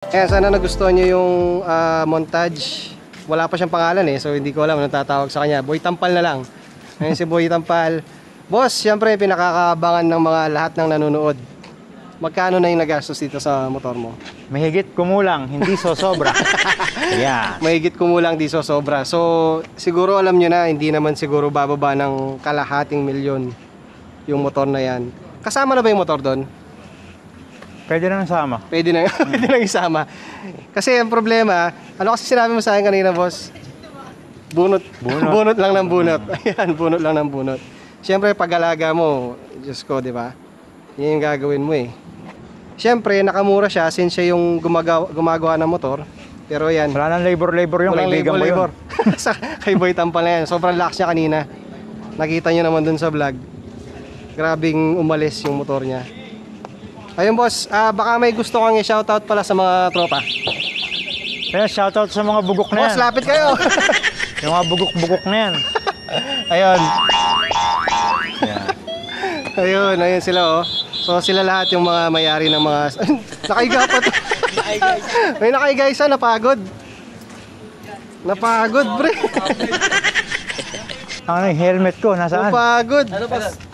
Kaya sana nagustuhan nyo yung montage. Wala pa siyang pangalan eh, so hindi ko alam anong tatawag sa kanya. Boy Tampal na lang. Ngayon si Boy Tampal. Boss, siyempre pinakakabangan ng mga lahat ng nanonood. Magkano na yung nagastos dito sa motor mo? Mahigit kumulang, hindi sosobra. Ayan. Mahigit kumulang di sobra. So siguro alam nyo na, hindi naman siguro bababa ng kalahating milyon yung motor na yan. Kasama na ba yung motor doon? Pwede na sama. Pwede na, pwede na isama. Kasi ang problema, ano kasi sinabi mo sa akin kanina, boss? Bunot. Bunot lang ng bunot. Ayan, bunot lang ng bunot. Siyempre, pag-alaga mo, Diyos ko, di ba? Yan yung gagawin mo eh. Siyempre, nakamura siya since siya yung gumagawa ng motor. Pero yan. Wala nang labor yung Walang kaibigan mo yun. Sa kay Boy Tampal na yan. Sobrang lakas niya kanina. Nakita niyo naman dun sa vlog. Grabing umalis yung motor niya. Ayun boss, baka may gusto kang i-shoutout pala sa mga tropa. Kaya shoutout sa mga bugok na Boss, yan. lapit kayo! Yung mga bugok-bugok na yan. Ayun. Ayan. Ayun sila oh. So sila lahat yung mga may-ari ng mga... Nakaiga pa to. May nakaiga isa, napagod. Napagod, pre. Ang helmet ko, nasaan? Napagod. Ano boss?